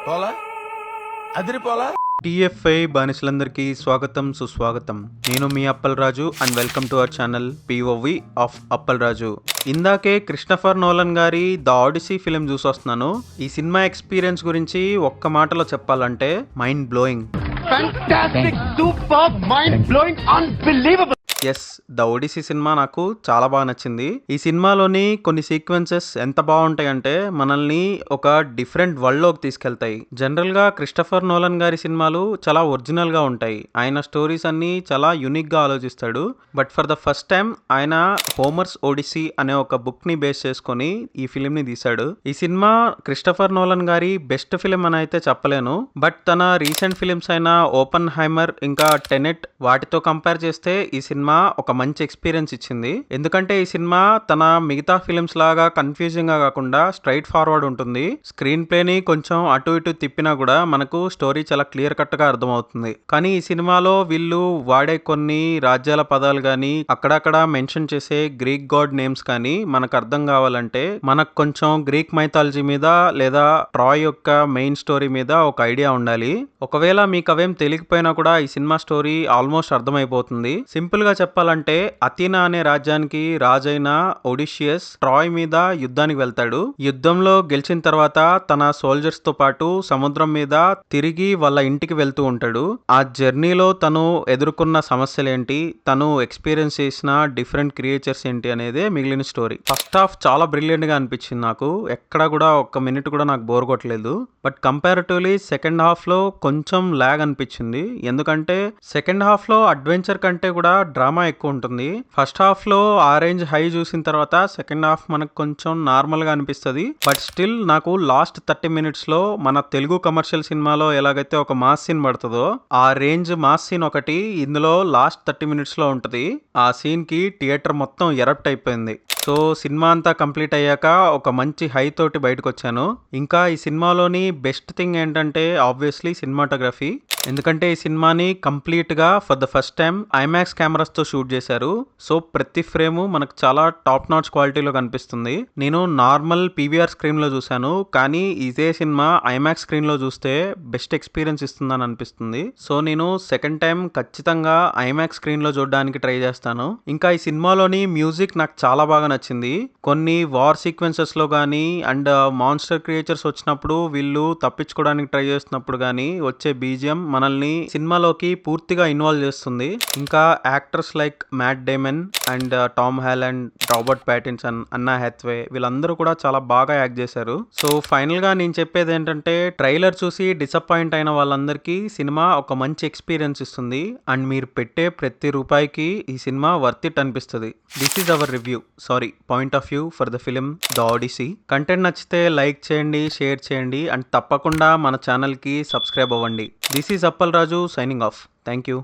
పోలా అదిరిపోలా. టీఎఫ్ఐ బానిసలందరికీ స్వాగతం సుస్వాగతం. నేను మీ Appalaraju and welcome to our channel POV of Appalaraju. ఇందాకే క్రిస్టఫర్ నోలన్ గారి ద ఆడిసీ ఫిలిం చూసొస్తున్నాను. ఈ సినిమా ఎక్స్పీరియన్స్ గురించి ఒక్క మాటలో చెప్పాలంటే mind blowing. Fantastic, superb, mind-blowing, unbelievable. Yes, the Odyssey సినిమా నాకు చాలా బాగా నచ్చింది. ఈ సినిమాలోని కొన్ని సీక్వెన్సెస్ ఎంత బాగుంటాయంటే మనల్ని ఒక డిఫరెంట్ వరల్డ్ లోకి తీసుకెళ్తాయి. జనరల్ గా క్రిస్టఫర్ నోలన్ గారి సినిమాలు చాలా ఒరిజినల్ గా ఉంటాయి. ఆయన స్టోరీస్ అన్ని చాలా యునిక్ గా ఆలోచిస్తాడు. But for the first time ఆయన హోమర్స్ ఒడిసీ అనే ఒక బుక్ ని బేస్ చేసుకొని ఈ ఫిలిం ని తీశాడు. ఈ సినిమా క్రిస్టఫర్ నోలన్ గారి బెస్ట్ ఫిలిం అని అయితే చెప్పలేను. బట్ తన రీసెంట్ ఫిలిమ్స్ అయిన ఓపెన్ హైమర్ ఇంకా టెనెట్ వాటితో కంపేర్ చేస్తే ఈ సినిమా ఒక మంచి ఎక్స్పీరియన్స్ ఇచ్చింది. ఎందుకంటే ఈ సినిమా తన మిగతా ఫిలిమ్స్ లాగా కన్ఫ్యూజింగ్ గా కాకుండా స్ట్రైట్ ఫార్వర్డ్ ఉంటుంది. స్క్రీన్ ప్లే ని కొంచెం అటు ఇటు తిప్పినా కూడా మనకు స్టోరీ చాలా క్లియర్ కట్ గా అర్థమవుతుంది. కానీ ఈ సినిమాలో వీళ్ళు వాడే కొన్ని రాజ్యాల పదాలు గానీ అక్కడక్కడ మెన్షన్ చేసే గ్రీక్ గాడ్ నేమ్స్ కానీ మనకు అర్థం కావాలంటే మనకు కొంచెం గ్రీక్ మైథాలజీ మీద లేదా ట్రాయ్ యొక్క మెయిన్ స్టోరీ మీద ఒక ఐడియా ఉండాలి. ఒకవేళ మీకు అవేం తెలియకపోయినా కూడా ఈ సినిమా స్టోరీ ఆల్మోస్ట్ అర్థమైపోతుంది. సింపుల్ గా చెప్పాలంటే అథీనా అనే రాజ్యానికి రాజైన ఒడిషియస్ ట్రాయ్ మీద యుద్ధానికి వెళ్తాడు. యుద్ధంలో గెలిచిన తర్వాత తన సోల్జర్స్ తో పాటు సముద్రం మీద తిరిగి వాళ్ళ ఇంటికి వెళ్తూ ఉంటాడు. ఆ జర్నీలో తను ఎదుర్కొన్న సమస్యలేంటి, తను ఎక్స్పీరియన్స్ చేసిన డిఫరెంట్ క్రియేచర్స్ ఏంటి అనేదే మిగిలిన స్టోరీ. ఫస్ట్ హాఫ్ చాలా బ్రిలియంట్ గా అనిపించింది నాకు. ఎక్కడ కూడా ఒక్క మినిట్ కూడా నాకు బోర్ కొట్టలేదు. బట్ కంపారిటివ్లీ సెకండ్ హాఫ్ లో కొంచెం లాగ్ అనిపించింది. ఎందుకంటే సెకండ్ హాఫ్ లో అడ్వెంచర్ కంటే కూడా డ్రామా ఎక్కువ ఉంటుంది. ఫస్ట్ హాఫ్ లో ఆరెంజ్ హై చూసిన తర్వాత సెకండ్ హాఫ్ మనకు కొంచెం నార్మల్ గా అనిపిస్తుంది. బట్ స్టిల్ నాకు లాస్ట్ 30 minutes లో మన తెలుగు కమర్షియల్ సినిమాలో ఎలాగైతే ఒక మాస్ సీన్ పడుతుందో ఆ రేంజ్ మాస్ సీన్ ఒకటి ఇందులో లాస్ట్ 30 minutes లో ఉంటది. ఆ సీన్ కి థియేటర్ మొత్తం ఎరప్ట్ అయిపోయింది. సో సినిమా అంతా కంప్లీట్ అయ్యాక ఒక మంచి హై తోటి బయటకు వచ్చాను. ఇంకా ఈ సినిమాలోని బెస్ట్ థింగ్ ఏంటంటే ఆబ్వియస్లీ సినిమాటోగ్రఫీ. ఎందుకంటే ఈ సినిమాని కంప్లీట్ గా for the first time IMAX cameras తో షూట్ చేశారు. సో ప్రతి ఫ్రేమ్ మనకు చాలా టాప్ నాచ్ క్వాలిటీలో కనిపిస్తుంది. నేను నార్మల్ పీవీఆర్ స్క్రీన్ లో చూశాను, కానీ ఇదే సినిమా ఐమాక్స్ స్క్రీన్ లో చూస్తే బెస్ట్ ఎక్స్పీరియన్స్ ఇస్తుందని అనిపిస్తుంది. సో నేను సెకండ్ టైం ఖచ్చితంగా ఐమాక్స్ స్క్రీన్ లో చూడడానికి ట్రై చేస్తాను. ఇంకా ఈ సినిమాలోని మ్యూజిక్ నాకు చాలా బాగా నచ్చింది. కొన్ని వార్ సీక్వెన్సెస్ లో కానీ అండ్ మాన్స్టర్ క్రియేచర్స్ వచ్చినప్పుడు వీళ్ళు తప్పించుకోవడానికి ట్రై చేస్తున్నప్పుడు కానీ వచ్చే బీజిఎం మనల్ని సినిమాలోకి పూర్తిగా ఇన్వాల్వ్ చేస్తుంది. ఇంకా actors like Matt Damon and Tom Holland, Robert Pattinson, Anna Hathaway వీళ్ళందరూ కూడా చాలా బాగా యాక్ట్ చేశారు. సో ఫైనల్ గా నేను చెప్పేది ఏంటంటే ట్రైలర్ చూసి డిసప్పాయింట్ అయిన వాళ్ళందరికీ సినిమా ఒక మంచి ఎక్స్పీరియన్స్ ఇస్తుంది. అండ్ మీరు పెట్టే ప్రతి రూపాయికి ఈ సినిమా వర్త్ ఇట్ అనిపిస్తుంది. This is our review, point of view for the film the Odyssey. Content నచ్చితే లైక్ చేయండి, షేర్ చేయండి అండ్ తప్పకుండా మన ఛానల్ కి సబ్స్క్రైబ్ అవ్వండి. This is Appalaraju signing off. Thank you.